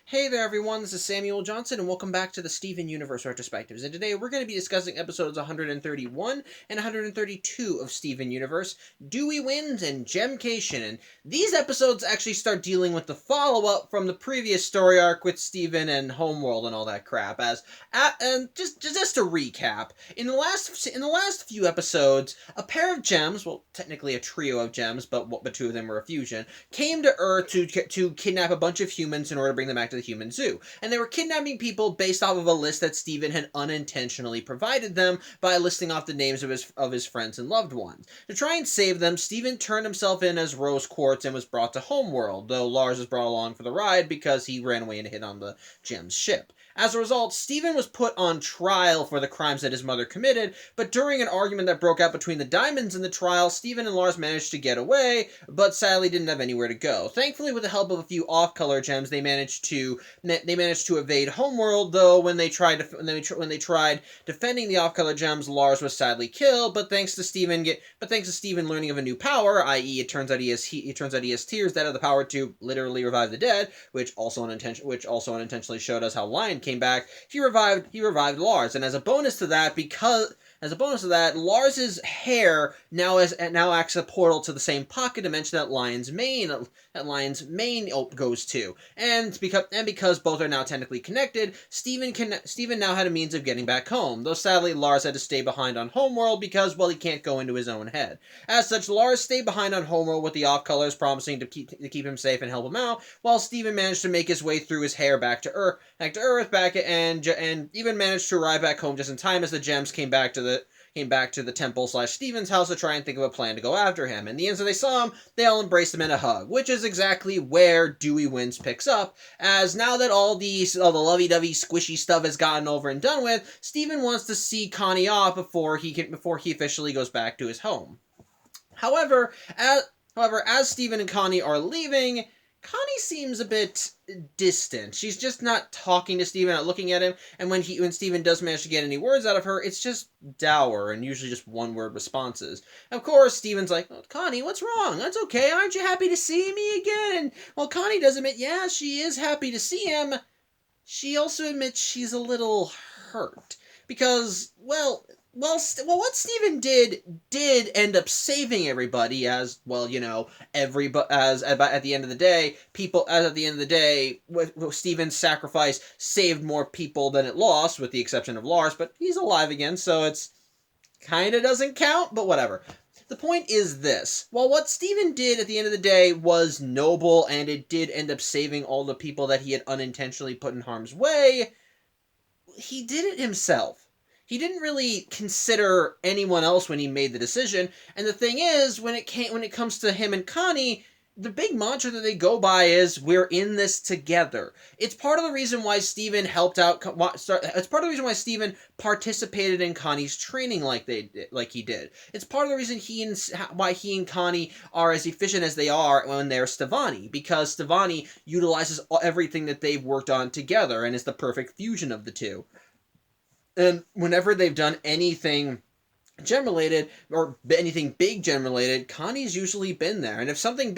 Hey there everyone, this is Samuel Johnson and welcome back to the Steven Universe Retrospectives, and today we're going to be discussing episodes 131 and 132 of Steven Universe, Dewey Wins and Gemcation, and these episodes actually start dealing with the follow-up from the previous story arc with Steven and Homeworld and all that crap, and just to recap, in the last few episodes, a pair of gems, well technically a trio of gems, but two of them were a fusion, came to Earth to kidnap a bunch of humans in order to bring them back to the human zoo. And they were kidnapping people based off of a list that Steven had unintentionally provided them by listing off the names of his friends and loved ones. To try and save them, Steven turned himself in as Rose Quartz and was brought to Homeworld, though Lars was brought along for the ride because he ran away and hid on the gem's ship. As a result, Steven was put on trial for the crimes that his mother committed, but during an argument that broke out between the Diamonds in the trial, Steven and Lars managed to get away, but sadly didn't have anywhere to go. Thankfully, with the help of a few off-color gems, they managed to evade Homeworld, though when they tried defending the off-color gems, Lars was sadly killed, but thanks to Steven learning of a new power, i.e. it turns out he has tears that have the power to literally revive the dead, which also unintentionally showed us how Lion came back. He revived Lars, and as a bonus to that, Lars's hair now acts as a portal to the same pocket dimension that Lion's mane goes to, and because both are now technically connected, Steven now had a means of getting back home. Though sadly, Lars had to stay behind on Homeworld because, well, he can't go into his own head. As such, Lars stayed behind on Homeworld with the off-colors promising to keep him safe and help him out, while Steven managed to make his way through his hair back to Earth, and even managed to arrive back home just in time as the gems came back to the temple/Steven's house to try and think of a plan to go after him. And the instant they saw him, they all embraced him in a hug, which is exactly where Dewey Wins picks up, as now that all the lovey-dovey squishy stuff is gotten over and done with, Steven wants to see Connie off before he officially goes back to his home. However, as Steven and Connie are leaving, Connie seems a bit distant. She's just not talking to Steven, not looking at him, and when Steven does manage to get any words out of her, it's just dour and usually just one-word responses. Of course, Steven's like, "Oh, Connie, what's wrong? That's okay. Aren't you happy to see me again?" And while Connie does admit, yeah, she is happy to see him, she also admits she's a little hurt. Because, well, what Steven did end up saving everybody, as well, at the end of the day, Steven's sacrifice saved more people than it lost, with the exception of Lars, but he's alive again, so it's kinda doesn't count, but whatever. The point is this: while what Steven did at the end of the day was noble, and it did end up saving all the people that he had unintentionally put in harm's way, he did it himself. He didn't really consider anyone else when he made the decision, and the thing is, when it comes to him and Connie, the big mantra that they go by is, "We're in this together." It's part of the reason why Steven it's part of the reason why Steven participated in Connie's training like he did. It's part of the reason why he and Connie are as efficient as they are when they're Stevani, because Stevani utilizes everything that they've worked on together and is the perfect fusion of the two. And whenever they've done anything gem-related, or anything big gem-related, Connie's usually been there. And if Steven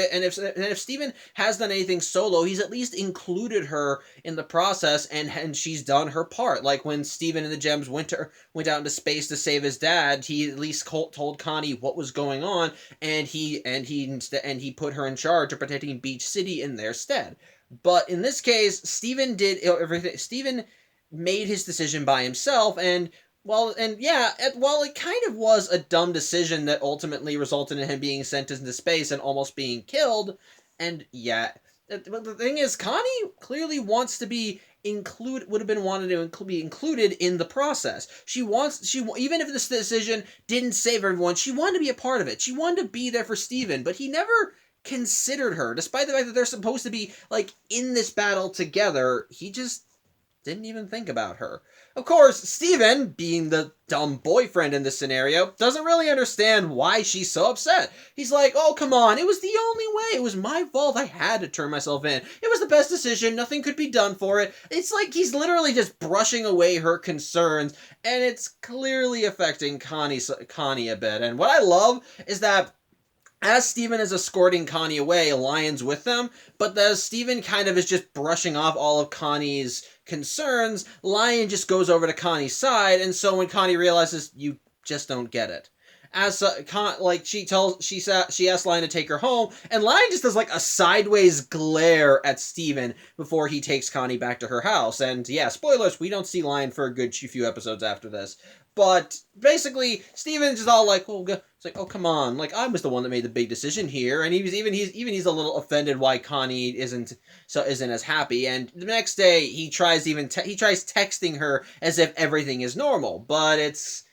has done anything solo, he's at least included her in the process, and she's done her part. Like when Steven and the gems went out into space to save his dad, he at least told Connie what was going on, and he put her in charge of protecting Beach City in their stead. But in this case, Steven did everything. Steven made his decision by himself, and while it kind of was a dumb decision that ultimately resulted in him being sent into space and almost being killed, and yeah, the thing is, Connie clearly wants to be included, wanted to be included in the process. Even if this decision didn't save everyone, she wanted to be a part of it. She wanted to be there for Steven, but he never considered her, despite the fact that they're supposed to be, in this battle together. He just didn't even think about her. Of course, Steven, being the dumb boyfriend in this scenario, doesn't really understand why she's so upset. He's like, "Oh, come on, it was the only way. It was my fault. I had to turn myself in. It was the best decision. Nothing could be done for it." It's like he's literally just brushing away her concerns, and it's clearly affecting Connie a bit. And what I love is that as Steven is escorting Connie away, Lion's with them, but as Steven kind of is just brushing off all of Connie's concerns, Lion just goes over to Connie's side, and so when Connie realizes, you just don't get it. As she asks Lion to take her home, and Lion just does like a sideways glare at Steven before he takes Connie back to her house. And yeah, spoilers, we don't see Lion for a good few episodes after this. But basically, Steven's just all like, "Oh, it's like, oh, come on! Like, I was the one that made the big decision here." And he's a little offended why Connie isn't as happy. And the next day, he tries texting her as if everything is normal, but it's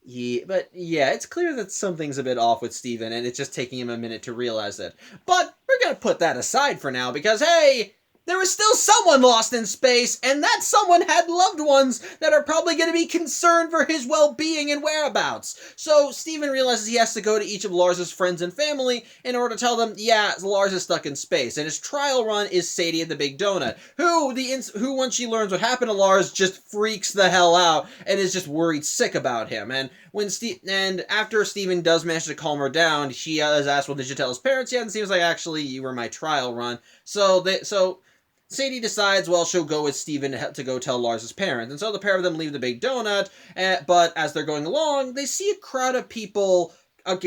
clear that something's a bit off with Steven, and it's just taking him a minute to realize it. But we're gonna put that aside for now because hey, there was still someone lost in space, and that someone had loved ones that are probably going to be concerned for his well-being and whereabouts. So Steven realizes he has to go to each of Lars's friends and family in order to tell them, yeah, Lars is stuck in space. And his trial run is Sadie at the Big Donut, who once she learns what happened to Lars, just freaks the hell out and is just worried sick about him. And after Steven does manage to calm her down, she is asked, well, did you tell his parents yet? And Steven's like, actually, you were my trial run. So Sadie decides, well, she'll go with Steven to go tell Lars's parents. And so the pair of them leave the Big Donut, but as they're going along, they see a crowd of people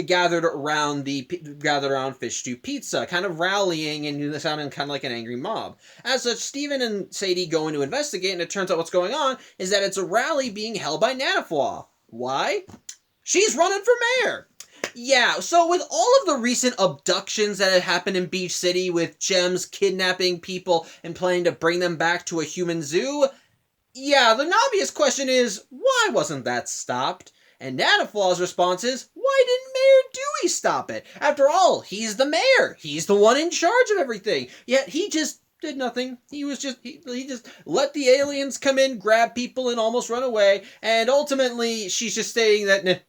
gathered around Fish Stew Pizza, kind of rallying and sounding kind of like an angry mob. As such, Steven and Sadie go in to investigate, and it turns out what's going on is that it's a rally being held by Nanafwa. Why? She's running for mayor! Yeah, so with all of the recent abductions that had happened in Beach City with Gems kidnapping people and planning to bring them back to a human zoo, yeah, the obvious question is, why wasn't that stopped? And Nanaflaw's response is, why didn't Mayor Dewey stop it? After all, he's the mayor. He's the one in charge of everything. Yet he just did nothing. He just let the aliens come in, grab people, and almost run away. And ultimately, she's just stating that the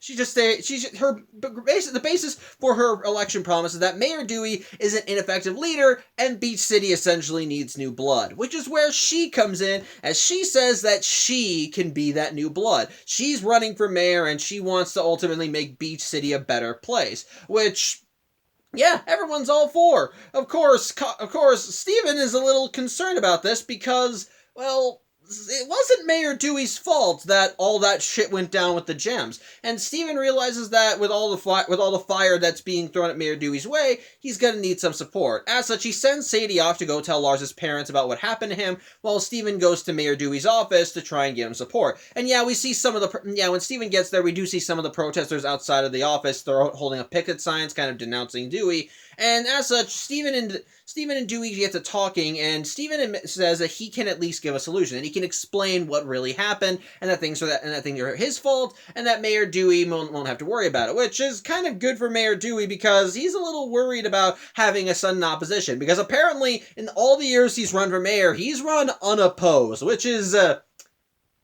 basis for her election promise is that Mayor Dewey is an ineffective leader, and Beach City essentially needs new blood. Which is where she comes in, as she says that she can be that new blood. She's running for mayor, and she wants to ultimately make Beach City a better place. Which, yeah, everyone's all for. Of course, Steven is a little concerned about this because, well, it wasn't Mayor Dewey's fault that all that shit went down with the gems. And Steven realizes that with all the fire that's being thrown at Mayor Dewey's way, he's gonna need some support. As such, he sends Sadie off to go tell Lars's parents about what happened to him, while Steven goes to Mayor Dewey's office to try and give him support. And yeah, we see when Steven gets there, we do see some of the protesters outside of the office. They're holding up picket signs, kind of denouncing Dewey. And as such, Steven and Dewey get to talking, and Steven says that he can at least give a solution, and he can explain what really happened, and that things are his fault, and that Mayor Dewey won't have to worry about it, which is kind of good for Mayor Dewey because he's a little worried about having a sudden opposition, because apparently in all the years he's run for mayor, he's run unopposed, which is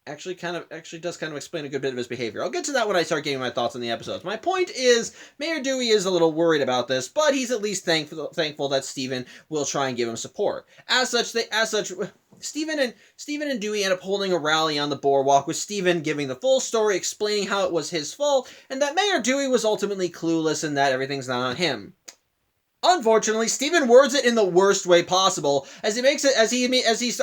actually does explain a good bit of his behavior. I'll get to that when I start giving my thoughts on the episodes. My point is, Mayor Dewey is a little worried about this, but he's at least thankful that Steven will try and give him support. As such, Steven and Dewey end up holding a rally on the boardwalk, with Steven giving the full story, explaining how it was his fault, and that Mayor Dewey was ultimately clueless and that everything's not on him. Unfortunately, Steven words it in the worst way possible, as he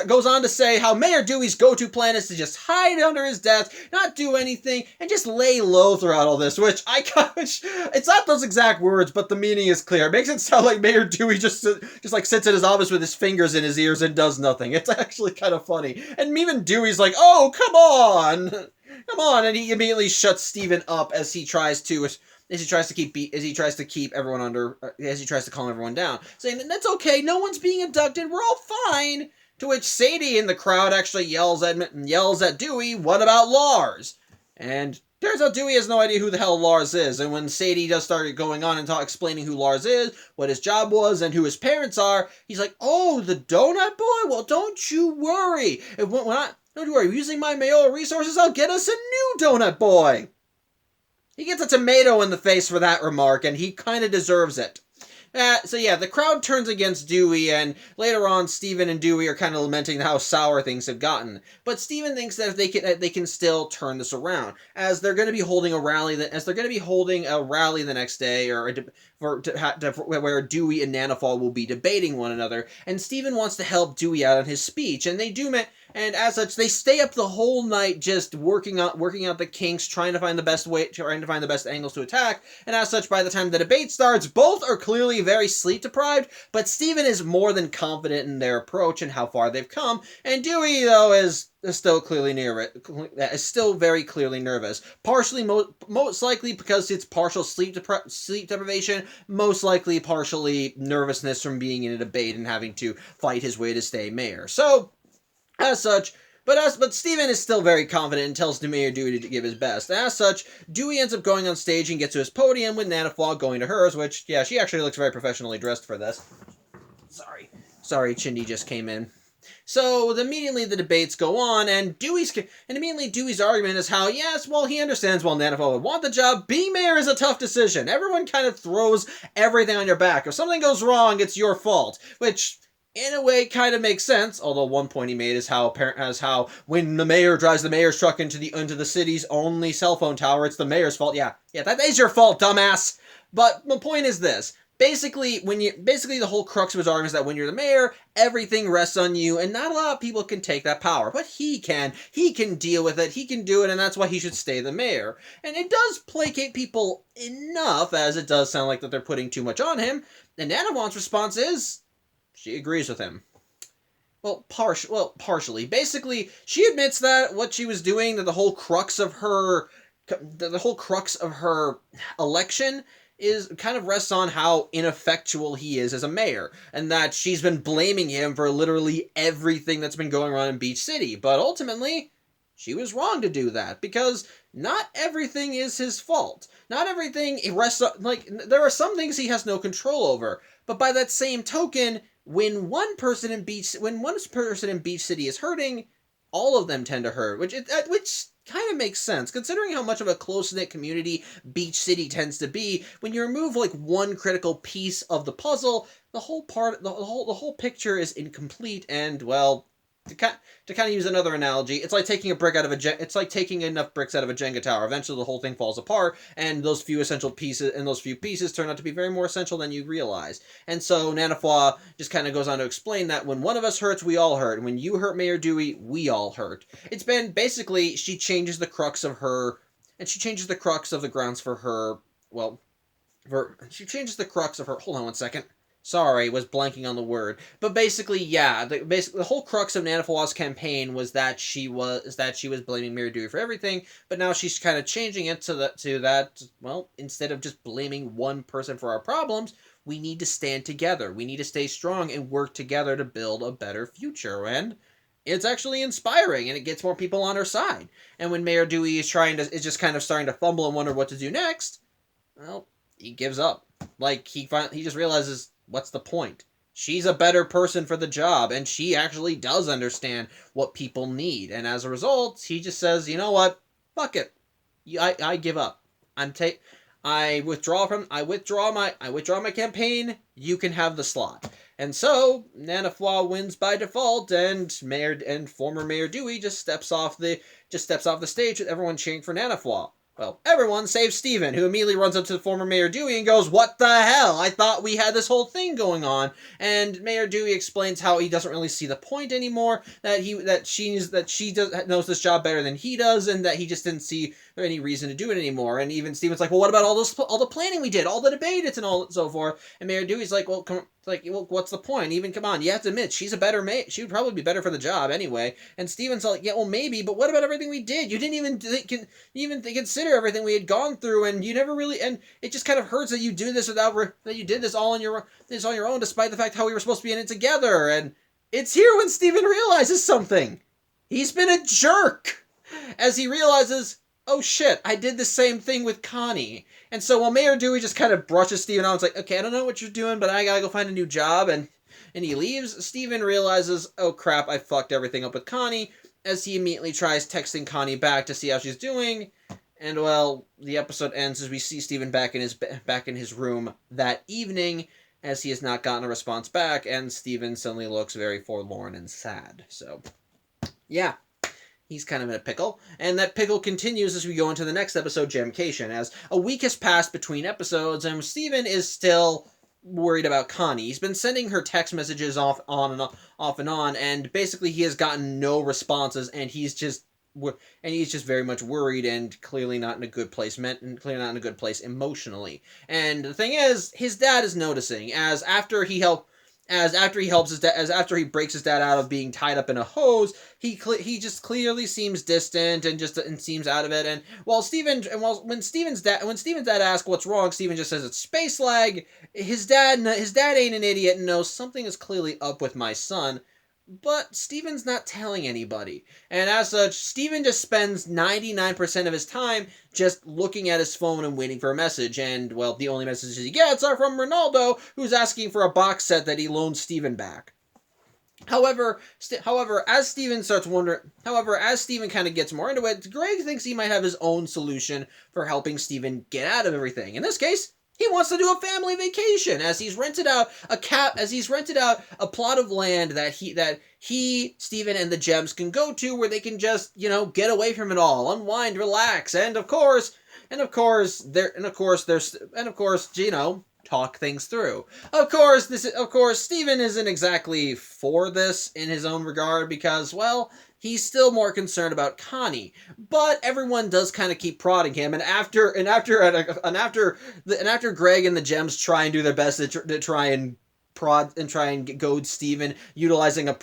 goes on to say how Mayor Dewey's go-to plan is to just hide under his desk, not do anything, and just lay low throughout all this, which it's not those exact words, but the meaning is clear. It makes it sound like Mayor Dewey just sits in his office with his fingers in his ears and does nothing. It's actually kind of funny. And even Dewey's like, oh, come on, and he immediately shuts Steven up as he tries to calm everyone down, saying that that's okay, no one's being abducted, we're all fine. To which Sadie in the crowd actually yells at Dewey, what about Lars? And turns out Dewey has no idea who the hell Lars is, and when Sadie does start going on and explaining who Lars is, what his job was, and who his parents are, he's like, oh, the donut boy? Well, don't you worry. Don't you worry, using my mayoral resources, I'll get us a new donut boy. He gets a tomato in the face for that remark, and he kind of deserves it. So yeah, the crowd turns against Dewey, and later on, Steven and Dewey are kind of lamenting how sour things have gotten. But Steven thinks that if they can still turn this around, as they're going to be holding a rally the next day, where Dewey and Nanofall will be debating one another, and Steven wants to help Dewey out on his speech, and they do. And as such, they stay up the whole night just working out the kinks, trying to find the best angles to attack. And as such, by the time the debate starts, both are clearly very sleep deprived. But Steven is more than confident in their approach and how far they've come. And Dewey, though, is still very clearly nervous. Partially, most likely because it's partial sleep deprivation. Most likely, partially nervousness from being in a debate and having to fight his way to stay mayor. So, as such, but Steven is still very confident and tells Mayor Dewey to give his best. As such, Dewey ends up going on stage and gets to his podium, with Nanofall going to hers, which, yeah, she actually looks very professionally dressed for this. Sorry, Chindy just came in. So, immediately the debates go on, and immediately Dewey's argument is how, yes, well, he understands while Nanofall would want the job, being mayor is a tough decision. Everyone kind of throws everything on your back. If something goes wrong, it's your fault, which, in a way, kind of makes sense. Although one point he made is how when the mayor drives the mayor's truck into the city's only cell phone tower, it's the mayor's fault. Yeah, that is your fault, dumbass. But the point is this: basically, the whole crux of his argument is that when you're the mayor, everything rests on you, and not a lot of people can take that power. But he can. He can deal with it. He can do it, and that's why he should stay the mayor. And it does placate people enough, as it does sound like that they're putting too much on him. And Nanavon's response is, she agrees with him. Well, partially. Basically, she admits that what she was doing, that the whole crux of her election is kind of rests on how ineffectual he is as a mayor, and that she's been blaming him for literally everything that's been going on in Beach City. But ultimately, she was wrong to do that, because not everything is his fault. Not everything rests on, there are some things he has no control over. But by that same token, when one person in Beach City is hurting, all of them tend to hurt, which kind of makes sense, considering how much of a close-knit community Beach City tends to be. When you remove one critical piece of the puzzle, the whole picture is incomplete. And, well, to kind of use another analogy, it's like taking enough bricks out of a Jenga tower. Eventually, the whole thing falls apart, and those few pieces turn out to be very more essential than you realize. And so Nanofall just kind of goes on to explain that when one of us hurts, we all hurt. And when you hurt Mayor Dewey, we all hurt. It's been basically, she changes the crux of the grounds for her. Well, she changes the crux of her. Hold on one second. Sorry, was blanking on the word. But basically, yeah, the whole crux of Nanofall's campaign was that she was blaming Mayor Dewey for everything, but now she's kind of changing it to that, well, instead of just blaming one person for our problems, we need to stand together. We need to stay strong and work together to build a better future. And it's actually inspiring, and it gets more people on her side. And when Mayor Dewey is just kind of starting to fumble and wonder what to do next, well, he gives up. He just realizes, what's the point? She's a better person for the job, and she actually does understand what people need. And as a result, he just says, you know what? Fuck it. I give up. I withdraw my campaign. You can have the slot. And so Nanofall wins by default, and former Mayor Dewey just steps off the stage with everyone cheering for Nanofall. Well, everyone save Steven, who immediately runs up to the former Mayor Dewey and goes, "What the hell? I thought we had this whole thing going on." And Mayor Dewey explains how he doesn't really see the point anymore, that she knows this job better than he does, and that he just didn't see any reason to do it anymore. And even Steven's like, "Well, what about all the planning we did, all the debates and all and so forth?" And Mayor Dewey's like, "Well, what's the point? Come on, you have to admit, she's a better mayor. She would probably be better for the job anyway." And Steven's like, "Yeah, well, maybe, but what about everything we did? You didn't even consider everything we had gone through, and you never really, and it just kind of hurts that you did this that you did this all on your own, despite the fact how we were supposed to be in it together." And it's here when Steven realizes something. He's been a jerk, as he realizes, oh shit, I did the same thing with Connie. And so while Mayor Dewey just kind of brushes Steven off, it's like, okay, I don't know what you're doing, but I gotta go find a new job, and he leaves. Steven realizes, oh crap, I fucked everything up with Connie, as he immediately tries texting Connie back to see how she's doing. And, well, the episode ends as we see Steven back in his room that evening, as he has not gotten a response back, and Steven suddenly looks very forlorn and sad. So, yeah. He's kind of in a pickle, and that pickle continues as we go into the next episode, Gemcation, as a week has passed between episodes, and Steven is still worried about Connie. He's been sending her text messages off and on, and basically he has gotten no responses, and he's just very much worried and clearly not in a good place emotionally. And the thing is, his dad is noticing, as after he breaks his dad out of being tied up in a hose, he just clearly seems distant and seems out of it. And when Steven's dad asks what's wrong, Steven just says it's space lag. His dad ain't an idiot and knows something is clearly up with my son. But Steven's not telling anybody. And as such, Steven just spends 99% of his time just looking at his phone and waiting for a message. And, well, the only messages he gets are from Ronaldo, who's asking for a box set that he loaned Steven back. However, as Steven kind of gets more into it, Greg thinks he might have his own solution for helping Steven get out of everything. In this case, he wants to do a family vacation, as he's rented out a plot of land that he, Steven, and the Gems can go to, where they can just, get away from it all, unwind, relax, and of course, talk things through. Of course, Steven isn't exactly for this in his own regard, because, well, he's still more concerned about Connie, but everyone does kind of keep prodding him. And after Greg and the Gems try and do their best to try and prod and try and goad Steven, utilizing an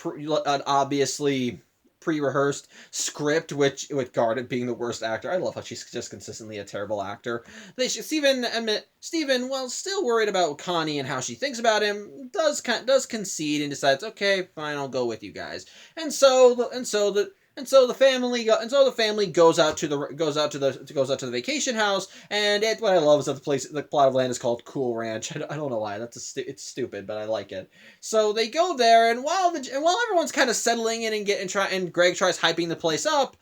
obviously pre-rehearsed script, with Garnet being the worst actor. I love how she's just consistently a terrible actor. Steven, while still worried about Connie and how she thinks about him, does concede and decides, okay, fine, I'll go with you guys. And so the family goes out to the vacation house, and what I love is that the plot of land is called Cool Ranch. I don't know why. It's stupid, but I like it. So they go there, and while everyone's kind of settling in and Greg tries hyping the place up,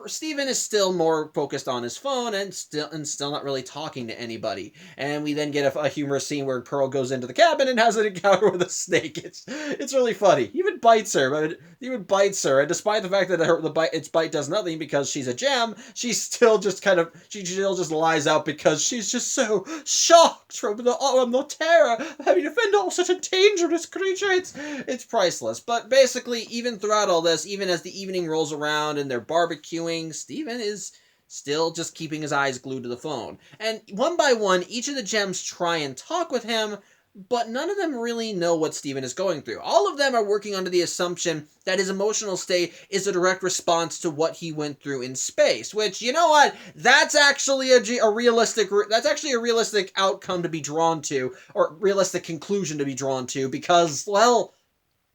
Steven is still more focused on his phone and still not really talking to anybody. And we then get a humorous scene where Pearl goes into the cabin and has an encounter with a snake. It's really funny. He even bites her, and despite the fact that its bite does nothing because she's a gem, she still just lies out because she's just so shocked from the terror of having to fend off such a dangerous creature. It's priceless. But basically, even throughout all this, even as the evening rolls around and they're barbecuing, Steven is still just keeping his eyes glued to the phone. And one by one, each of the Gems try and talk with him, but none of them really know what Steven is going through. All of them are working under the assumption that his emotional state is a direct response to what he went through in space, which, you know what? That's actually a realistic outcome to be drawn to, or realistic conclusion to be drawn to, because, well,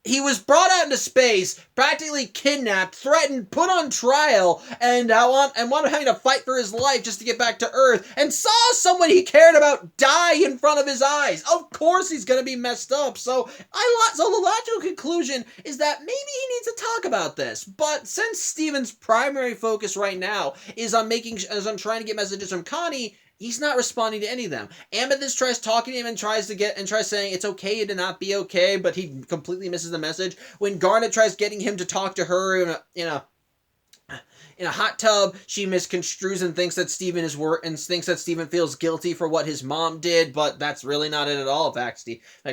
he was brought out into space, practically kidnapped, threatened, put on trial, and wanted having to fight for his life just to get back to Earth, and saw someone he cared about die in front of his eyes. Of course he's gonna be messed up. So the logical conclusion is that maybe he needs to talk about this. But since Steven's primary focus right now is on trying to get messages from Connie, he's not responding to any of them. Amethyst tries talking to him and tries saying it's okay to not be okay, but he completely misses the message. When Garnet tries getting him to talk to her in a hot tub, she misconstrues and thinks that Steven feels guilty for what his mom did, but that's really not it at all. In fact,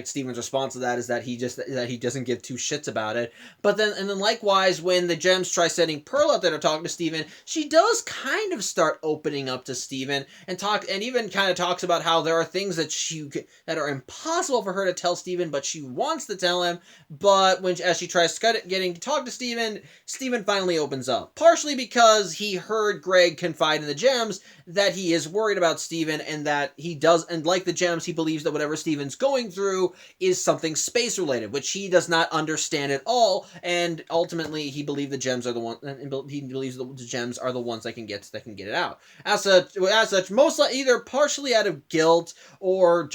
Steven's response to that is that he doesn't give two shits about it. But then likewise, when the Gems try sending Pearl out there to talk to Steven, she does kind of start opening up to Steven and even kind of talks about how there are things that are impossible for her to tell Steven, but she wants to tell him. But as she tries getting to talk to Steven, Steven finally opens up, partially because he heard Greg confide in the Gems that he is worried about Steven, and that like the Gems, he believes that whatever Steven's going through is something space related, which he does not understand at all, and ultimately he believes the Gems are the ones that can get it out. As such, most likely either partially out of guilt or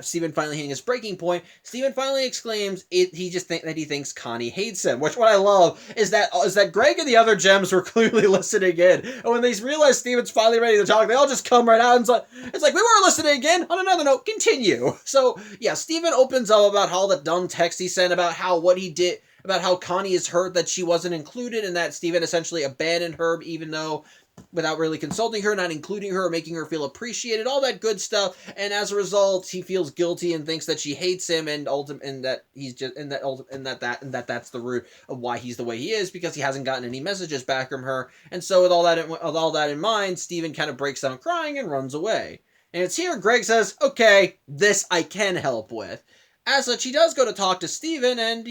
Steven finally hitting his breaking point, Steven finally exclaims he thinks Connie hates him, which what I love is that Greg and the other Gems Gems were clearly listening in. And when they realize Steven's finally ready to talk, they all just come right out and it's like we were listening in. On another note, continue. So, yeah, Steven opens up about all the dumb text he sent about what he did, about how Connie is hurt that she wasn't included and that Steven essentially abandoned her even though without really consulting her, not including her, or making her feel appreciated, all that good stuff. And as a result, he feels guilty and thinks that she hates him, and that he's just that's the root of why he's the way he is, because he hasn't gotten any messages back from her. And so with all that in mind, Steven kind of breaks down crying and runs away. And it's here Greg says, "Okay, this I can help with." As such, he does go to talk to Steven, and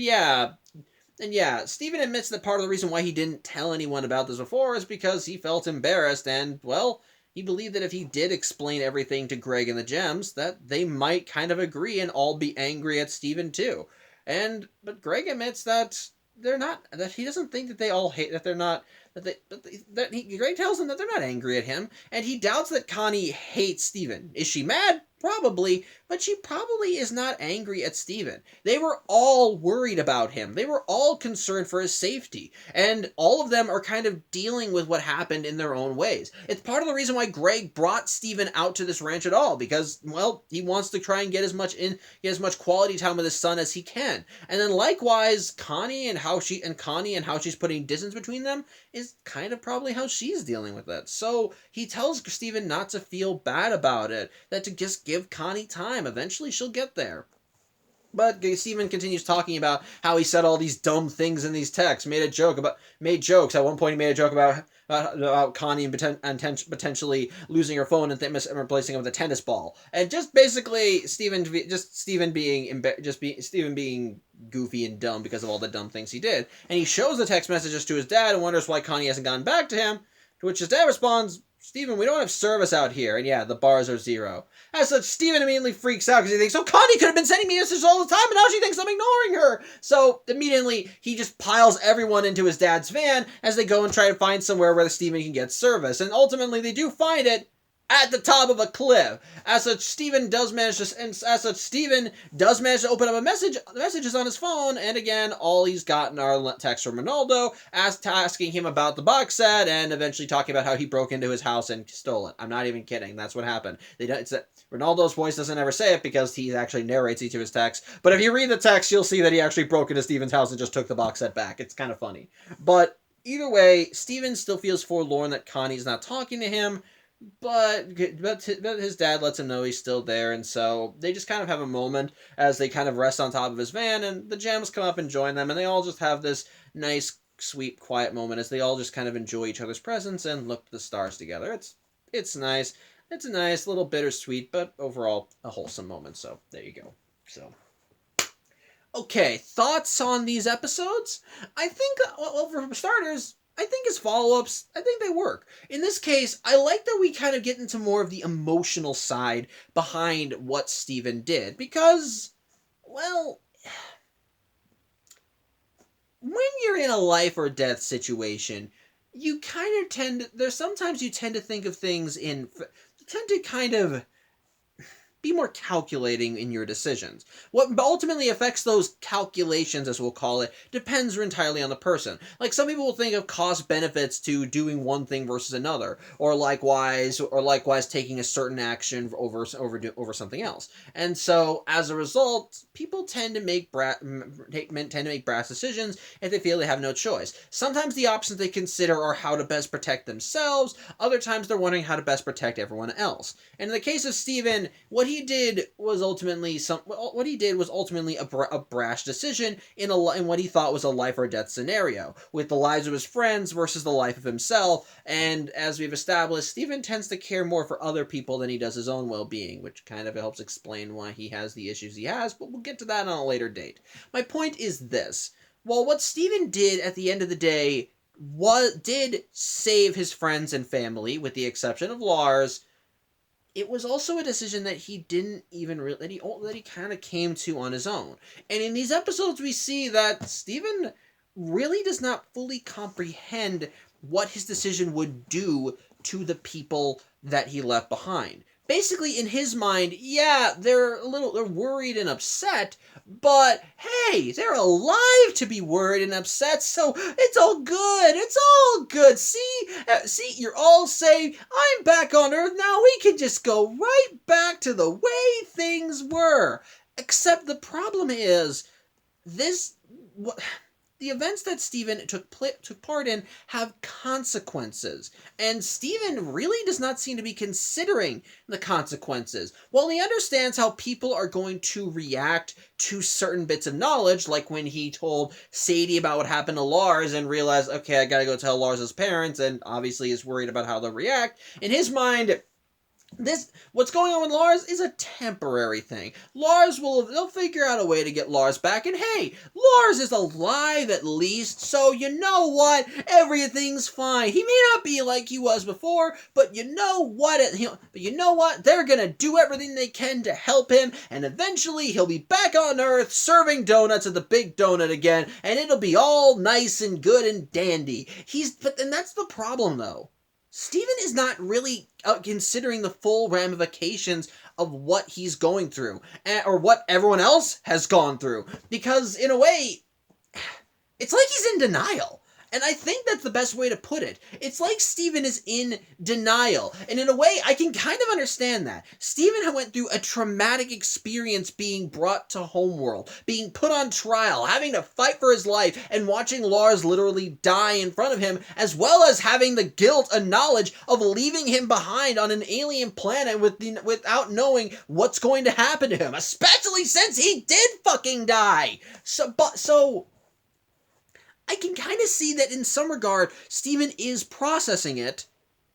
yeah, Steven admits that part of the reason why he didn't tell anyone about this before is because he felt embarrassed, and, well, he believed that if he did explain everything to Greg and the Gems, that they might kind of agree and all be angry at Steven too. But Greg admits that he doesn't think that they all hate, Greg tells them that they're not angry at him, and he doubts that Connie hates Steven. Is she mad? Probably, but she probably is not angry at Steven. They were all worried about him. They were all concerned for his safety. And all of them are kind of dealing with what happened in their own ways. It's part of the reason why Greg brought Steven out to this ranch at all, because, well, he wants to try and get as much quality time with his son as he can. And then likewise, Connie and how she's putting distance between them is kind of probably how she's dealing with it. So he tells Steven not to feel bad about it, that to just give Connie time. Eventually she'll get there. But Steven continues talking about how he said all these dumb things in these texts, made jokes. At one point he made a joke about Connie and potentially losing her phone and replacing it with a tennis ball. And just basically Steven being goofy and dumb because of all the dumb things he did. And he shows the text messages to his dad and wonders why Connie hasn't gotten back to him, to which his dad responds, "Steven, we don't have service out here, and yeah, the bars are 0. As such, Steven immediately freaks out because he thinks, "So Connie could have been sending me messages all the time, and now she thinks I'm ignoring her." So immediately, he just piles everyone into his dad's van as they go and try to find somewhere where Steven can get service. And ultimately, they do find it at the top of a cliff. As such, Steven does manage to open up messages on his phone, and again, all he's gotten are texts from Ronaldo asking him about the box set, and eventually talking about how he broke into his house and stole it. I'm not even kidding. That's what happened. Ronaldo's voice doesn't ever say it because he actually narrates each of his texts. But if you read the text, you'll see that he actually broke into Steven's house and just took the box set back. It's kind of funny. But either way, Steven still feels forlorn that Connie's not talking to him. But his dad lets him know he's still there, and so they just kind of have a moment as they kind of rest on top of his van, and the Gems come up and join them, and they all just have this nice, sweet, quiet moment as they all just kind of enjoy each other's presence and look at the stars together. It's nice. It's a nice, little bittersweet, but overall a wholesome moment, so there you go. So, okay, thoughts on these episodes? I think, well, for starters, I think as follow-ups, I think they work. In this case, I like that we kind of get into more of the emotional side behind what Steven did, because, well, when you're in a life or death situation, you kind of sometimes you tend to think of things you tend to kind of be more calculating in your decisions. What ultimately affects those calculations, as we'll call it, depends entirely on the person. Like, some people will think of cost benefits to doing one thing versus another, or likewise taking a certain action over something else. And so, as a result, people tend to make brass decisions if they feel they have no choice. Sometimes the options they consider are how to best protect themselves. Other times they're wondering how to best protect everyone else. And in the case of Steven, what he did was ultimately a brash decision in what he thought was a life or death scenario, with the lives of his friends versus the life of himself. And as we've established, Steven tends to care more for other people than he does his own well-being, which kind of helps explain why he has the issues he has, but we'll get to that on a later date. My point is this: while what Steven did at the end of the day did save his friends and family, with the exception of Lars, it was also a decision that he didn't even that he kind of came to on his own. And in these episodes, we see that Steven really does not fully comprehend what his decision would do to the people that he left behind. basically in his mind, yeah, they're worried and upset, but hey, they're alive to be worried and upset, so it's all good. It's all good. See, you're all safe. I'm back on Earth now. We can just go right back to the way things were. Except the problem is this. The events that Steven took part in have consequences, and Steven really does not seem to be considering the consequences. While he understands how people are going to react to certain bits of knowledge, like when he told Sadie about what happened to Lars and realized, okay, I gotta go tell Lars's parents, and obviously is worried about how they'll react, in his mind, what's going on with Lars is a temporary thing. They'll figure out a way to get Lars back, and hey, Lars is alive at least, so you know what? Everything's fine. He may not be like he was before, but you know what? They're gonna do everything they can to help him, and eventually he'll be back on Earth serving donuts at the Big Donut again, and it'll be all nice and good and dandy. And that's the problem, though. Steven is not really considering the full ramifications of what he's going through, or what everyone else has gone through, because in a way, it's like he's in denial. And I think that's the best way to put it. It's like Steven is in denial. And in a way, I can kind of understand that. Steven went through a traumatic experience being brought to Homeworld, being put on trial, having to fight for his life, and watching Lars literally die in front of him, as well as having the guilt and knowledge of leaving him behind on an alien planet without knowing what's going to happen to him, especially since he did fucking die. So I can kind of see that in some regard, Steven is processing it,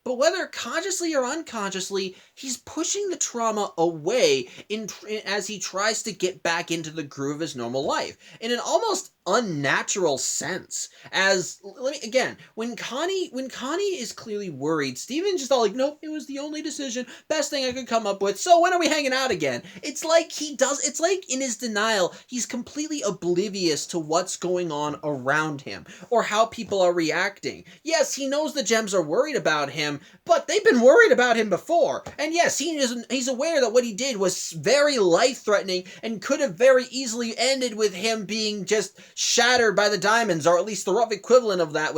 but whether consciously or unconsciously, he's pushing the trauma away as he tries to get back into the groove of his normal life, in an almost unnatural sense. When Connie is clearly worried, Steven's just all like, nope, it was the only decision, best thing I could come up with, so when are we hanging out again? It's like in his denial, he's completely oblivious to what's going on around him, or how people are reacting. Yes, he knows the gems are worried about him, but they've been worried about him before. And yes, he's aware that what he did was very life-threatening and could have very easily ended with him being just shattered by the diamonds, or at least the rough equivalent of that,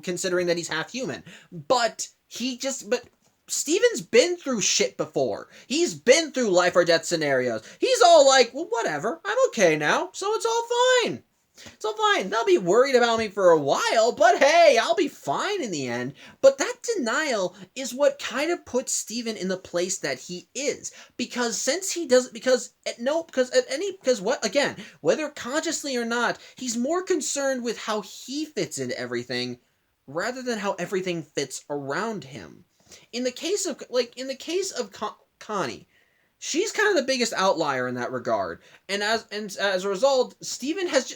considering that he's half human. But Steven's been through shit before. He's been through life or death scenarios. He's all like, well, whatever, I'm okay now, so it's all fine. It's all fine. They'll be worried about me for a while, but hey, I'll be fine in the end. But that denial is what kind of puts Steven in the place that he is. Whether consciously or not, he's more concerned with how he fits into everything rather than how everything fits around him. In the case of Connie, she's kind of the biggest outlier in that regard, and as a result, Steven has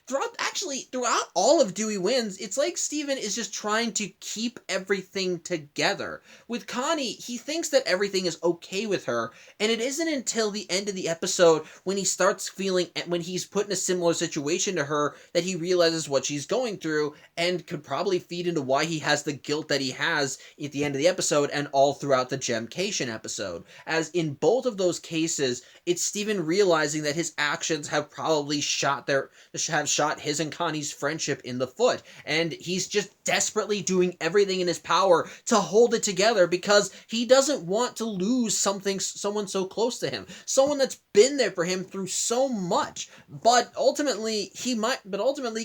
throughout all of Dewey Wins, it's like Steven is just trying to keep everything together. With Connie, he thinks that everything is okay with her, and it isn't until the end of the episode when he starts feeling, when he's put in a similar situation to her, that he realizes what she's going through, and could probably feed into why he has the guilt that he has at the end of the episode and all throughout the Gemcation episode. As in both of those cases, it's Steven realizing that his actions have probably shot his and Connie's friendship in the foot, and he's just desperately doing everything in his power to hold it together because he doesn't want to lose someone so close to him, someone that's been there for him through so much. But ultimately,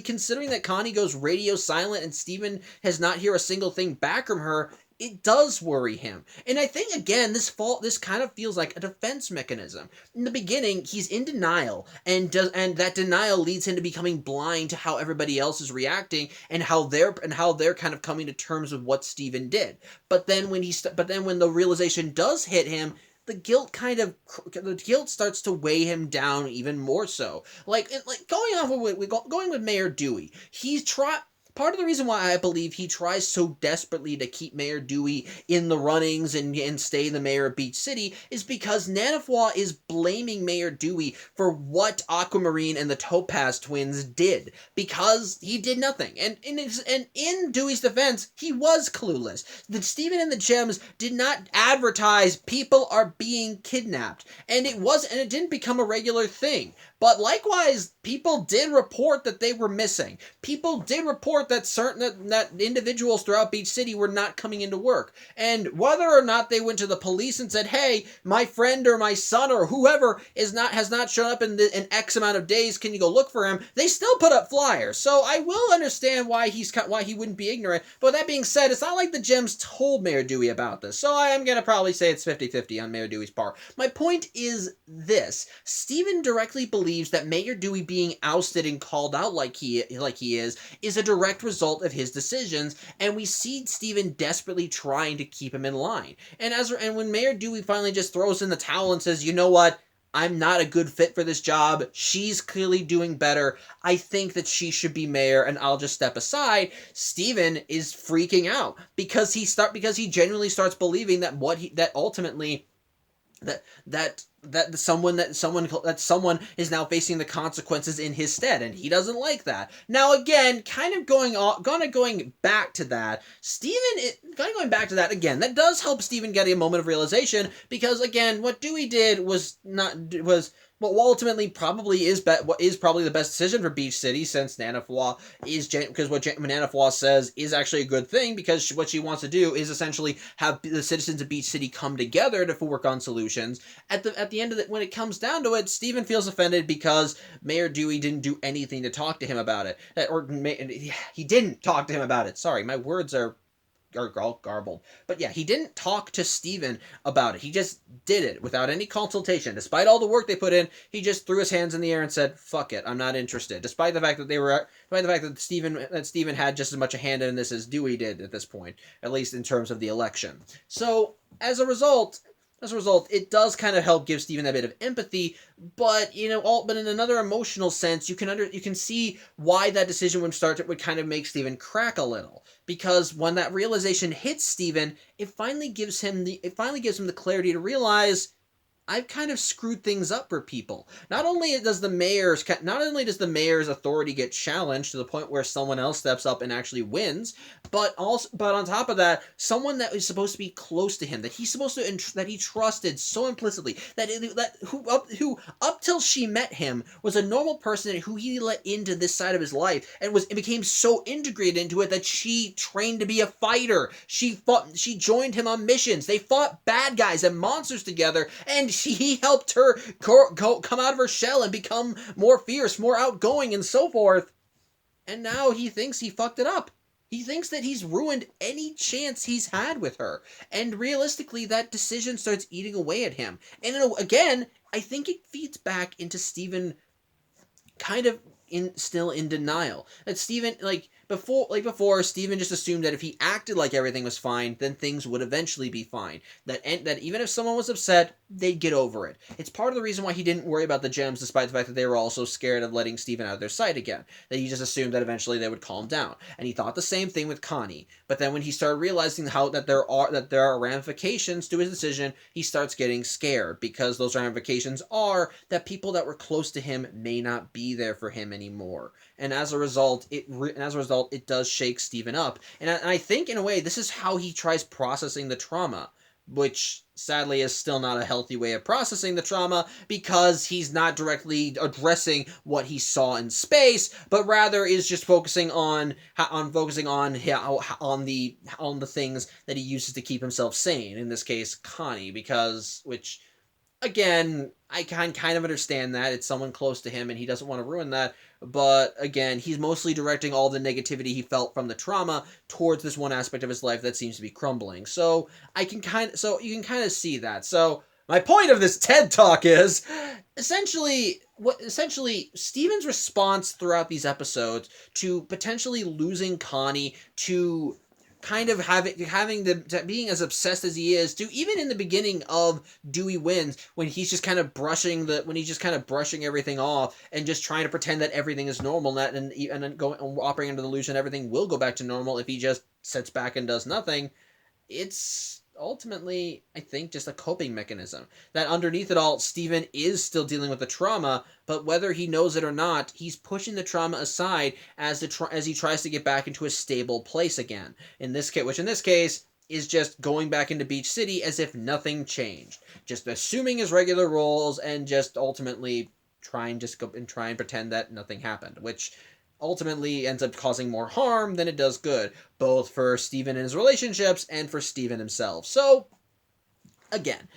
considering that Connie goes radio silent and Steven has not heard a single thing back from her, it does worry him. And I think, again, this kind of feels like a defense mechanism. In the beginning, he's in denial, and that denial leads him to becoming blind to how everybody else is reacting and how they're kind of coming to terms with what Steven did. But then when the realization does hit him, the guilt starts to weigh him down even more so. Going with Mayor Dewey, part of the reason why I believe he tries so desperately to keep Mayor Dewey in the runnings and stay the mayor of Beach City is because Nanafwa is blaming Mayor Dewey for what Aquamarine and the Topaz twins did, because he did nothing. And in Dewey's defense, he was clueless. The Steven and the Gems did not advertise people are being kidnapped, and it didn't become a regular thing. But likewise, people did report that they were missing. People did report that that individuals throughout Beach City were not coming into work. And whether or not they went to the police and said, "Hey, my friend or my son or whoever has not shown up in X amount of days, can you go look for him?" They still put up flyers. So I will understand why he wouldn't be ignorant. But that being said, it's not like the Gems told Mayor Dewey about this. So I am going to probably say it's 50-50 on Mayor Dewey's part. My point is this: Steven directly believes that Mayor Dewey being ousted and called out like he is a direct result of his decisions, and we see Steven desperately trying to keep him in line. And when Mayor Dewey finally just throws in the towel and says, "You know what? I'm not a good fit for this job. She's clearly doing better. I think that she should be mayor, and I'll just step aside." Steven is freaking out because he genuinely starts believing that ultimately someone is now facing the consequences in his stead, and he doesn't like that. Now again, going back to that again, that does help Steven get a moment of realization, because again, what Dewey did was what ultimately probably is probably the best decision for Beach City, since Nanafwa because what Nanafwa says is actually a good thing, because what she wants to do is essentially have the citizens of Beach City come together to work on solutions. At the end of it, when it comes down to it, Steven feels offended because Mayor Dewey didn't do anything to talk to him about it, he didn't talk to him about it. Sorry, my words are all garbled. But yeah, he didn't talk to Steven about it. He just did it without any consultation. Despite all the work they put in, he just threw his hands in the air and said, "Fuck it, I'm not interested." Despite the fact that Steven had just as much a hand in this as Dewey did at this point, at least in terms of the election. So as a result, it does kind of help give Steven a bit of empathy, but but in another emotional sense, you can see why that decision would kind of make Steven crack a little, because when that realization hits Steven, it finally gives him the clarity to realize, I've kind of screwed things up for people. Not only does the mayor's authority get challenged to the point where someone else steps up and actually wins, but on top of that, someone that is supposed to be close to him, that he trusted so implicitly, who up till she met him was a normal person who he let into this side of his life, and became so integrated into it that she trained to be a fighter. She joined him on missions. They fought bad guys and monsters together, and he helped her come out of her shell and become more fierce, more outgoing, and so forth. And now he thinks he fucked it up. He thinks that he's ruined any chance he's had with her. And realistically, that decision starts eating away at him. And again, I think it feeds back into Steven kind of still in denial. That Steven, before, Steven just assumed that if he acted like everything was fine, then things would eventually be fine. That even if someone was upset, they'd get over it. It's part of the reason why he didn't worry about the Gems, despite the fact that they were also scared of letting Steven out of their sight again. That he just assumed that eventually they would calm down. And he thought the same thing with Connie. But then when he started realizing that there are ramifications to his decision, he starts getting scared, because those ramifications are that people that were close to him may not be there for him anymore. And as a result, it does shake Steven up. And I think, in a way, this is how he tries processing the trauma, which sadly is still not a healthy way of processing the trauma, because he's not directly addressing what he saw in space, but rather is just focusing on the things that he uses to keep himself sane. In this case, Connie, which again, I can kind of understand that. It's someone close to him and he doesn't want to ruin that. But again, he's mostly directing all the negativity he felt from the trauma towards this one aspect of his life that seems to be crumbling. So you can kind of see that. So my point of this TED Talk is essentially Steven's response throughout these episodes to potentially losing Connie, to kind of being as obsessed as he is, to even in the beginning of Dewey Wins, when he's just kind of brushing everything off and just trying to pretend that everything is normal, and then going operating under the illusion everything will go back to normal if he just sits back and does nothing. It's ultimately, I think, just a coping mechanism. That underneath it all, Steven is still dealing with the trauma, but whether he knows it or not, he's pushing the trauma aside as he tries to get back into a stable place again. In this case is just going back into Beach City as if nothing changed. Just assuming his regular roles and just ultimately try and pretend that nothing happened, which ultimately ends up causing more harm than it does good, both for Steven and his relationships and for Steven himself. So, again,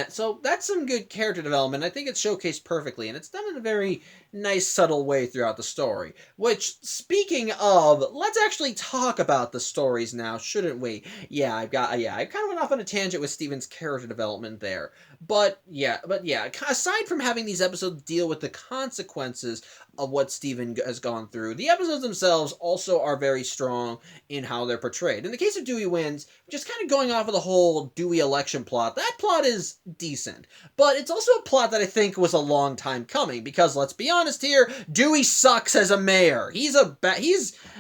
so that's some good character development. I think it's showcased perfectly, and it's done in a very nice, subtle way throughout the story. Which, speaking of, let's actually talk about the stories now, shouldn't we? Yeah, I kind of went off on a tangent with Steven's character development there. But yeah, aside from having these episodes deal with the consequences of what Steven has gone through, the episodes themselves also are very strong in how they're portrayed. In the case of Dewey Wins, just kind of going off of the whole Dewey election plot, that plot is decent. But it's also a plot that I think was a long time coming, because let's be honest here, Dewey sucks as a mayor. He's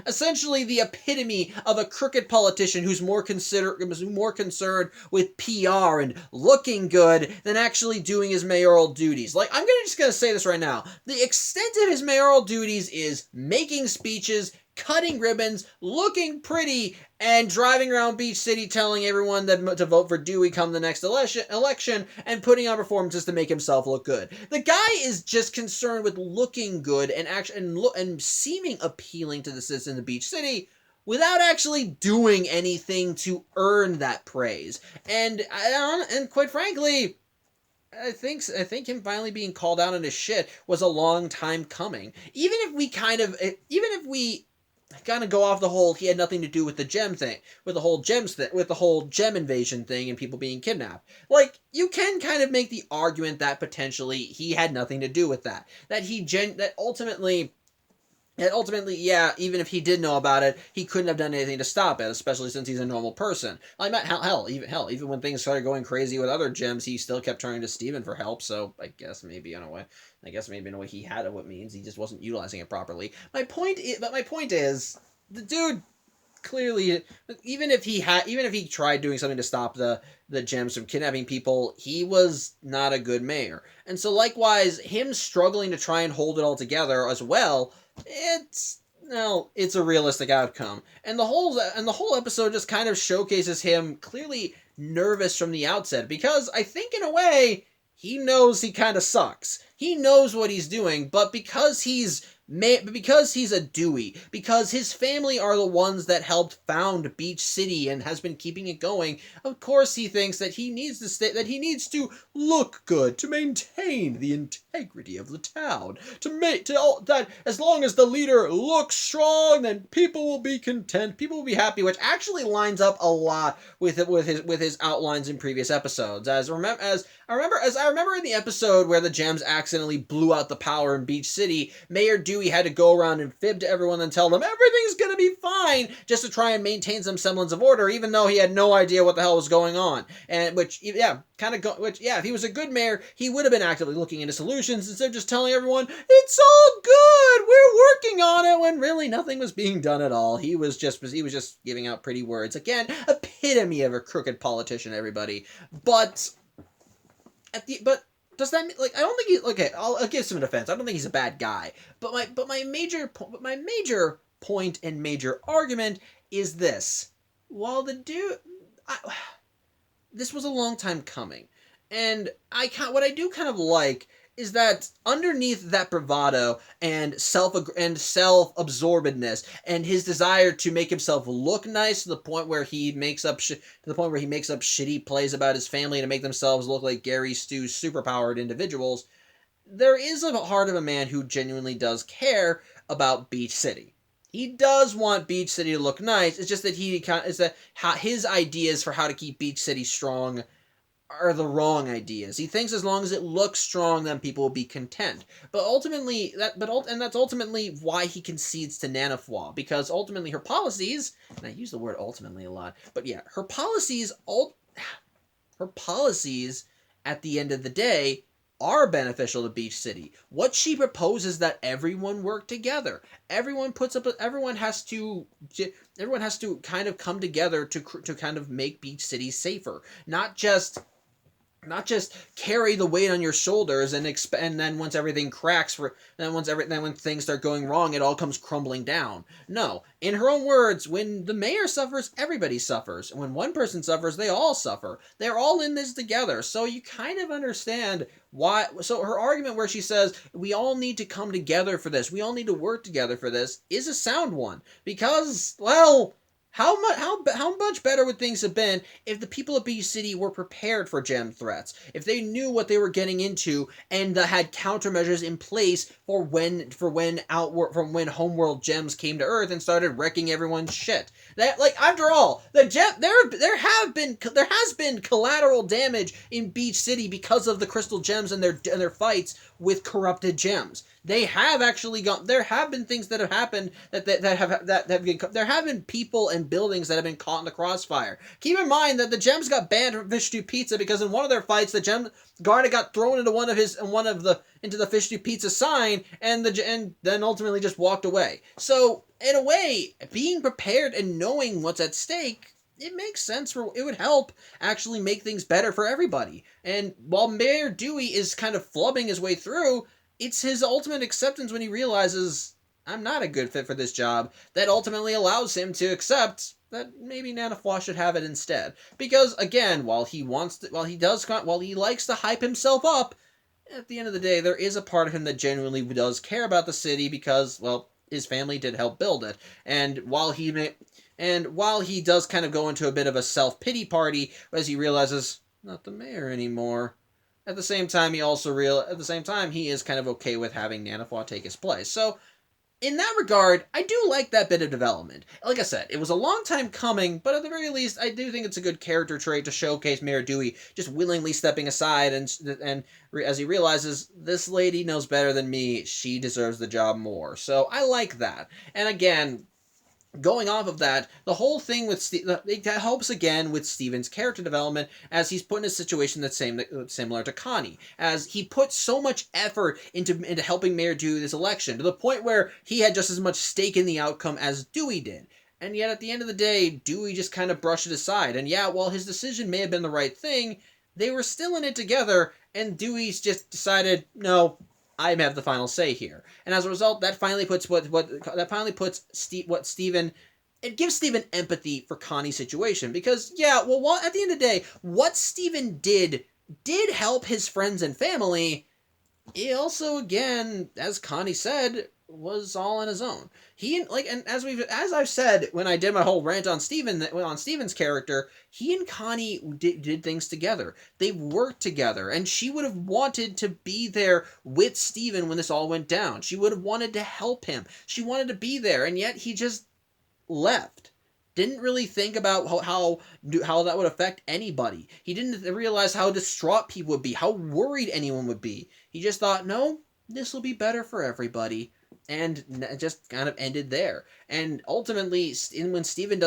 essentially the epitome of a crooked politician who's more concerned with PR and looking good than actually doing his mayoral duties. Like, I'm just gonna say this right now. The extent of his mayoral duties is making speeches, cutting ribbons, looking pretty, and driving around Beach City telling everyone to vote for Dewey come the next election, and putting on performances to make himself look good. The guy is just concerned with looking good and seeming appealing to the citizens of Beach City without actually doing anything to earn that praise. And quite frankly, I think him finally being called out on his shit was a long time coming. Even if we kind of go off the whole he had nothing to do with the gem thing, with the whole gem invasion thing and people being kidnapped. Like, you can kind of make the argument that potentially he had nothing to do with that. That ultimately, yeah, even if he did know about it, he couldn't have done anything to stop it, especially since he's a normal person. Even when things started going crazy with other gems, he still kept turning to Steven for help, so I guess maybe in a way he had what means, he just wasn't utilizing it properly. My point is, the dude clearly, even if he tried doing something to stop the gems from kidnapping people, he was not a good mayor. And so likewise, him struggling to try and hold it all together as well, it's a realistic outcome. And the whole episode just kind of showcases him clearly nervous from the outset, because I think in a way he knows he kind of sucks. He knows what he's doing, but because he's a Dewey, because his family are the ones that helped found Beach City and has been keeping it going, of course he thinks that he needs to look good, to maintain the integrity of the town, that as long as the leader looks strong, then people will be content, people will be happy, which actually lines up a lot with his outlines in previous episodes. I remember in the episode where the gems accidentally blew out the power in Beach City, Mayor Dewey had to go around and fib to everyone and tell them everything's gonna be fine, just to try and maintain some semblance of order, even though he had no idea what the hell was going on. And if he was a good mayor, he would have been actively looking into solutions instead of just telling everyone, it's all good, we're working on it, when really nothing was being done at all. He was just giving out pretty words. Again, epitome of a crooked politician, everybody. But does that mean, like, I don't think he, okay, I'll give some defense. I don't think he's a bad guy. But my major point and major argument is this. While this was a long time coming, and what I do kind of like is that underneath that bravado and self-absorbedness and his desire to make himself look nice to the point where he makes up shitty plays about his family to make themselves look like Gary Stu's superpowered individuals, there is a heart of a man who genuinely does care about Beach City. He does want Beach City to look nice. It's just that his ideas for how to keep Beach City strong are the wrong ideas. He thinks as long as it looks strong, then people will be content. But ultimately, that's ultimately why he concedes to Nanafwa, because ultimately her policies, and I use the word ultimately a lot, but yeah, her policies at the end of the day are beneficial to Beach City. What she proposes that everyone work together. Everyone has to kind of come together to kind of make Beach City safer. Not just carry the weight on your shoulders and then once everything cracks then when things start going wrong, it all comes crumbling down. No, in her own words, when the mayor suffers, everybody suffers. And when one person suffers, they all suffer. They're all in this together. So you kind of understand why. So her argument where she says we all need to come together for this, we all need to work together for this, is a sound one, because, well, how much better would things have been if the people of Beach City were prepared for gem threats? If they knew what they were getting into and had countermeasures in place for when homeworld gems came to Earth and started wrecking everyone's shit. That, like, after all, there has been collateral damage in Beach City because of the crystal gems and their fights with corrupted gems. They have actually gone. There have been things that have happened there have been people and buildings that have been caught in the crossfire. Keep in mind that the gems got banned from Fish Stew Pizza because in one of their fights, the gem guard got thrown into into the Fish Stew Pizza sign, and then ultimately just walked away. So in a way, being prepared and knowing what's at stake, it makes sense. It would help actually make things better for everybody. And while Mayor Dewey is kind of flubbing his way through, it's his ultimate acceptance when he realizes, I'm not a good fit for this job, that ultimately allows him to accept that maybe Nanafwa should have it instead. Because again, while he likes to hype himself up, at the end of the day, there is a part of him that genuinely does care about the city because, well, his family did help build it. And while he does kind of go into a bit of a self-pity party as he realizes, not the mayor anymore, at the same time, he is kind of okay with having Nanafwa take his place. So, in that regard, I do like that bit of development. Like I said, it was a long time coming, but at the very least, I do think it's a good character trait to showcase Mayor Dewey just willingly stepping aside and as he realizes, this lady knows better than me, she deserves the job more. So, I like that. And again, going off of that, the whole thing with it helps again with Steven's character development as he's put in a situation that's similar to Connie, as he put so much effort into helping Mayor Dewey this election to the point where he had just as much stake in the outcome as Dewey did. And yet at the end of the day, Dewey just kind of brushed it aside. And yeah, while his decision may have been the right thing, they were still in it together, and Dewey's just decided, no, I have the final say here. And as a result, that finally puts Steven, it gives Steven empathy for Connie's situation. Because, yeah, well, at the end of the day, what Steven did help his friends and family. He also, again, as Connie said, was all on his own. As I've said when I did my whole rant on Steven's character, he and Connie did things together. They worked together, and she would have wanted to be there with Steven when this all went down. She would have wanted to help him. She wanted to be there, and yet he just left. Didn't really think about how that would affect anybody. He didn't realize how distraught people would be, how worried anyone would be. He just thought, no, this will be better for everybody. And just kind of ended there. And ultimately, it's Steven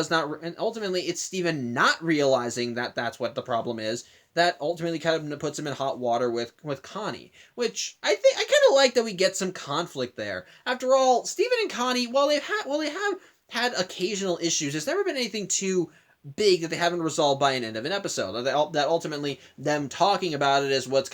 not realizing that that's what the problem is, that ultimately kind of puts him in hot water with Connie. Which, I kind of like that we get some conflict there. After all, Steven and Connie, while they have had occasional issues, there's never been anything too big that they haven't resolved by an end of an episode. That ultimately them talking about it is what's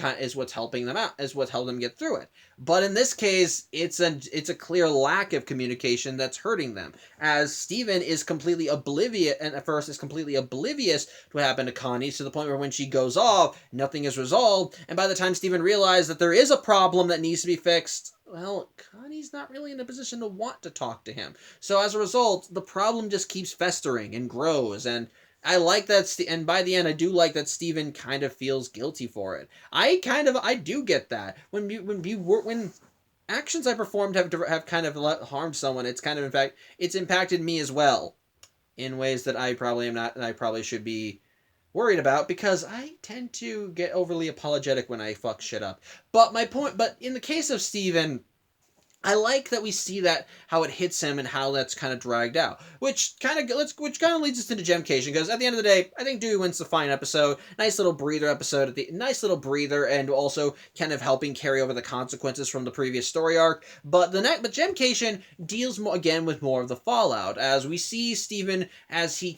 helping them out, is what's helped them get through it. But in this case, it's a clear lack of communication that's hurting them, as Steven is completely oblivious, and at first is completely oblivious to what happened to Connie, to the point where when she goes off, nothing is resolved, and by the time Steven realizes that there is a problem that needs to be fixed, well, Connie's not really in a position to want to talk to him. So as a result, the problem just keeps festering and grows, and I like that, and by the end, I do like that Steven kind of feels guilty for it. I do get that. When actions I performed have kind of harmed someone, it's impacted me as well, in ways that I probably am not, and I probably should be worried about, because I tend to get overly apologetic when I fuck shit up. But in the case of Steven, I like that we see that how it hits him and how that's kind of dragged out, which kind of leads us into Gemcation, because at the end of the day, I think Dewey wins the fine episode. Nice little breather episode nice little breather, and also kind of helping carry over the consequences from the previous story arc. But Gemcation deals more again with more of the fallout, as we see Steven as he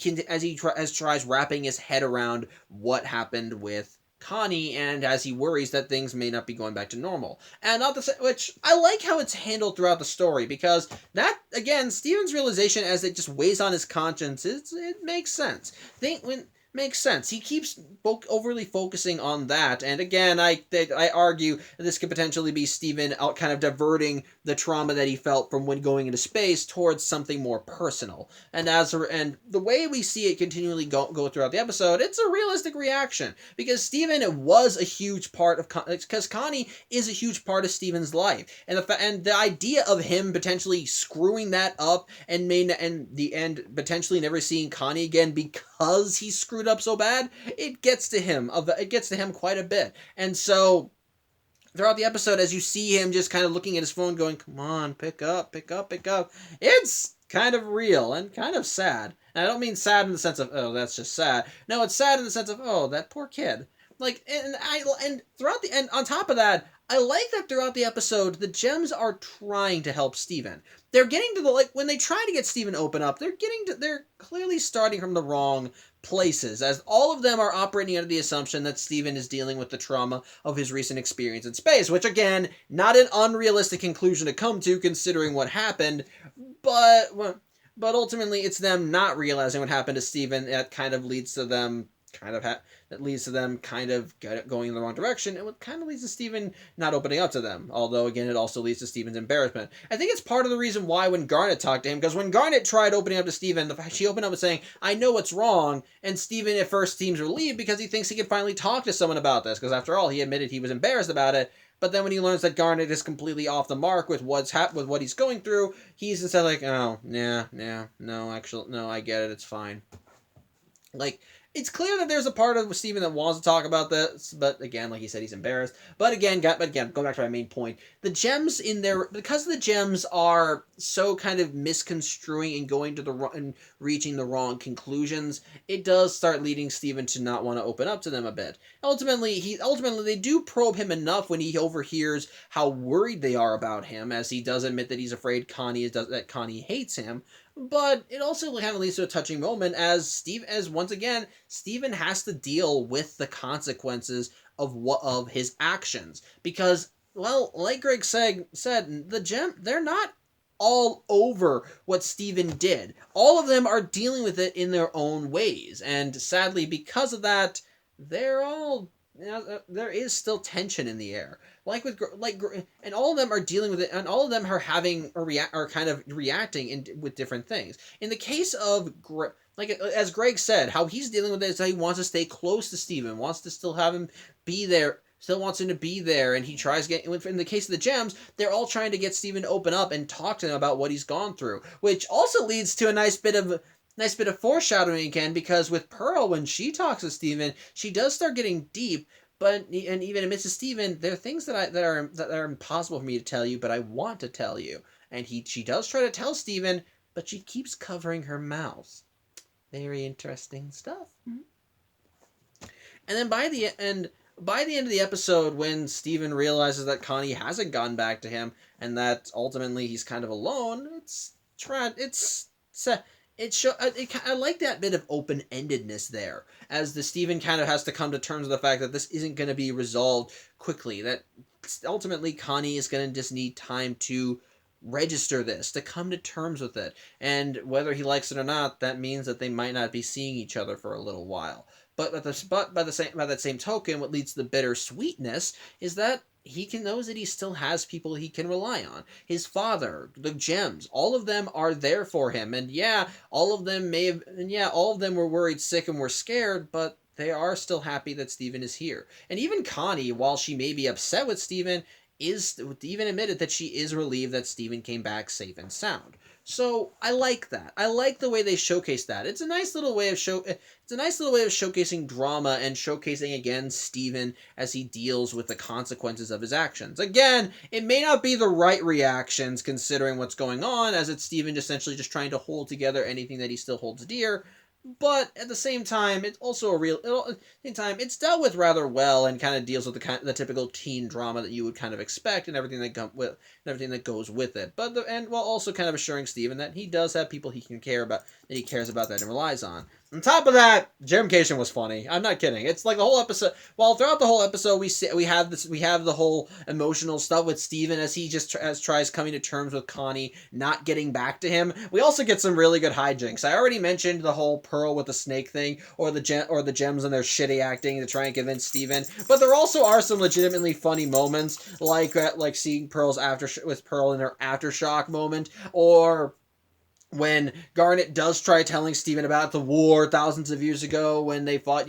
tries wrapping his head around what happened with Connie, and as he worries that things may not be going back to normal. And not the which I like how it's handled throughout the story, because that again, Steven's realization as it just weighs on his conscience, it makes sense. Makes sense. He keeps overly focusing on that, and again, I argue that this could potentially be Steven out kind of diverting the trauma that he felt from when going into space towards something more personal. And the way we see it continually go throughout the episode, it's a realistic reaction, because Steven was a huge part of because Connie is a huge part of Steven's life, and the idea of him potentially screwing that up and potentially never seeing Connie again because he screwed up so bad, it gets to him quite a bit. And so throughout the episode, as you see him just kind of looking at his phone going, come on, pick up, it's kind of real and kind of sad. And I don't mean sad in the sense of, oh, that's just sad. No, it's sad in the sense of, oh, that poor kid. Like, and throughout the, and on top of that, I like that throughout the episode, the gems are trying to help Steven. They're getting to when they try to get Steven open up, they're clearly starting from the wrong places, as all of them are operating under the assumption that Steven is dealing with the trauma of his recent experience in space, which again, not an unrealistic conclusion to come to considering what happened, but ultimately it's them not realizing what happened to Steven that kind of leads to them kind of going in the wrong direction, and what kind of leads to Steven not opening up to them. Although, again, it also leads to Steven's embarrassment. I think it's part of the reason why when Garnet talked to him, because when Garnet tried opening up to Steven, she opened up and saying, I know what's wrong, and Steven at first seems relieved because he thinks he can finally talk to someone about this, because after all, he admitted he was embarrassed about it. But then when he learns that Garnet is completely off the mark with with what he's going through, he's instead like, oh, no, actually, no, I get it, it's fine. Like, it's clear that there's a part of Steven that wants to talk about this, but again, like he said, he's embarrassed. But again, going back to my main point, the gems because the gems are so kind of misconstruing and going to and reaching the wrong conclusions, it does start leading Steven to not want to open up to them a bit. Ultimately, they do probe him enough when he overhears how worried they are about him, as he does admit that he's afraid that Connie hates him. But it also kind of leads to a touching moment as once again, Steven has to deal with the consequences of his actions. Because, well, like Greg said, they're not all over what Steven did. All of them are dealing with it in their own ways. And sadly, because of that, there is still tension in the air. And all of them are dealing with it, and all of them are are kind of reacting with different things. In the case of as Greg said, how he's dealing with it is that he wants to stay close to Steven, wants to still have him be there, still wants him to be there, and he tries getting. In the case of the gems, they're all trying to get Steven to open up and talk to him about what he's gone through, which also leads to a nice bit of foreshadowing again, because with Pearl, when she talks to Steven, she does start getting deep. And even admits to Steven, there are things that are impossible for me to tell you, but I want to tell you. And she does try to tell Steven, but she keeps covering her mouth. Very interesting stuff. Mm-hmm. And then by the end of the episode, when Steven realizes that Connie hasn't gone back to him, and that ultimately he's kind of alone, I like that bit of open-endedness there, as the Steven kind of has to come to terms with the fact that this isn't going to be resolved quickly, that ultimately Connie is going to just need time to register this, to come to terms with it, and whether he likes it or not, that means that they might not be seeing each other for a little while. But by that same token, what leads to the bittersweetness is that he knows that he still has people he can rely on. His father, the gems, all of them are there for him. And all of them were worried, sick, and were scared, but they are still happy that Steven is here. And even Connie, while she may be upset with Steven, even admitted that she is relieved that Steven came back safe and sound. So I like that. I like the way they showcase that. It's a nice little way of showcasing drama and showcasing again Steven as he deals with the consequences of his actions. Again, it may not be the right reactions considering what's going on, as it's Steven essentially just trying to hold together anything that he still holds dear. But at the same time, it's also at the same time, it's dealt with rather well and kind of deals with the typical teen drama that you would kind of expect and everything that goes with it. And while also kind of assuring Steven that he does have people he can care about, that he cares about, that and relies on. On top of that, Gemcation was funny. I'm not kidding. It's like the whole episode. Well, throughout the whole episode, we have the whole emotional stuff with Steven as he just tries coming to terms with Connie not getting back to him. We also get some really good hijinks. I already mentioned the whole Pearl with the snake thing, or the gems and their shitty acting to try and convince Steven. But there also are some legitimately funny moments, like seeing Pearl's with Pearl in her aftershock moment, or when Garnet does try telling Steven about the war thousands of years ago when they fought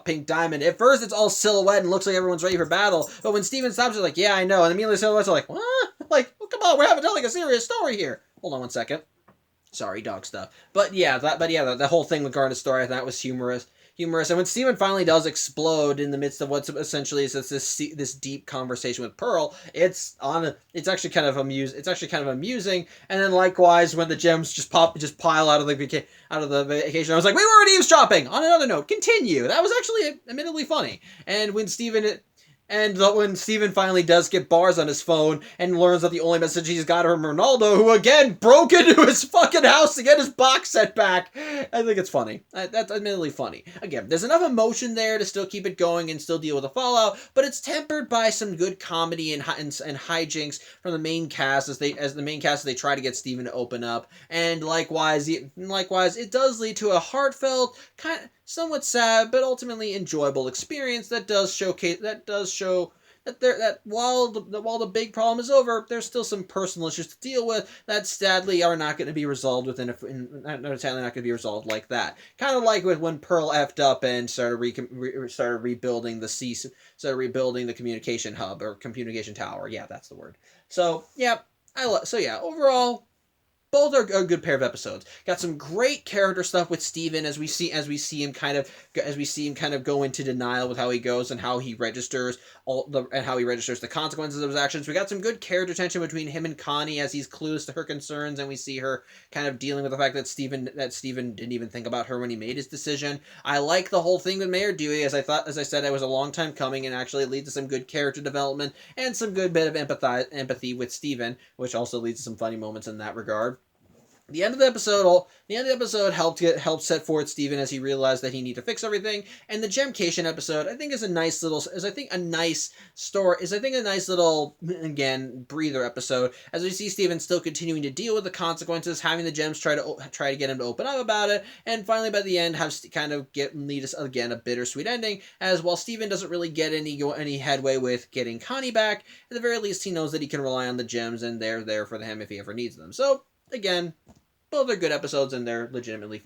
Pink Diamond. At first, it's all silhouette and looks like everyone's ready for battle. But when Steven stops, it's like, yeah, I know. And immediately silhouettes are like, what? Like, well, come on, we're telling a serious story here. Hold on one second. Sorry, dog stuff. But yeah, the whole thing with Garnet's story, I thought was humorous. And when Steven finally does explode in the midst of what's essentially is this deep conversation with Pearl, it's actually kind of amusing. And then likewise, when the gems just pile out of the vacation, I was like, we weren't eavesdropping. On another note, continue. That was actually admittedly funny. And when Steven finally does get bars on his phone and learns that the only message he's got from Ronaldo, who again broke into his fucking house to get his box set back, I think it's funny. That's admittedly funny. Again, there's enough emotion there to still keep it going and still deal with the fallout, but it's tempered by some good comedy and hijinks from the main cast as they try to get Steven to open up. And likewise, it does lead to a heartfelt, somewhat sad, but ultimately enjoyable experience that does show that while the big problem is over, there's still some personal issues to deal with that sadly are not going to be resolved like that. Kind of like with when Pearl effed up and started rebuilding the communication hub or communication tower. Yeah, that's the word. So yeah, overall, both are a good pair of episodes. Got some great character stuff with Steven as we see him kind of go into denial with how he goes and how he registers the consequences of his actions. We got some good character tension between him and Connie as he's clueless to her concerns, and we see her kind of dealing with the fact that Steven didn't even think about her when he made his decision. I like the whole thing with Mayor Dewey, as I said, it was a long time coming, and actually it leads to some good character development and some good bit of empathy with Steven, which also leads to some funny moments in that regard. The end of the episode helped set forth Steven as he realized that he needed to fix everything, and the Gemcation episode I think is a nice little again breather episode as we see Steven still continuing to deal with the consequences, having the gems try to get him to open up about it, and finally by the end lead us again a bittersweet ending, as while Steven doesn't really get any headway with getting Connie back, at the very least he knows that he can rely on the gems and they're there for him if he ever needs them. So again, both are good episodes, and they're legitimately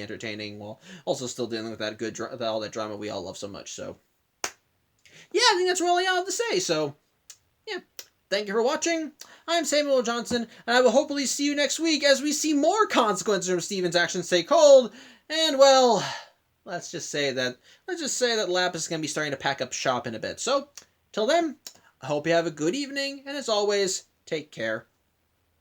entertaining, while also still dealing with all that drama we all love so much. So, yeah, I think that's really all I have to say. So, yeah, thank you for watching. I'm Samuel Johnson, and I will hopefully see you next week as we see more consequences from Steven's actions take hold. And well, let's just say that Lapis is going to be starting to pack up shop in a bit. So, till then, I hope you have a good evening, and as always, take care.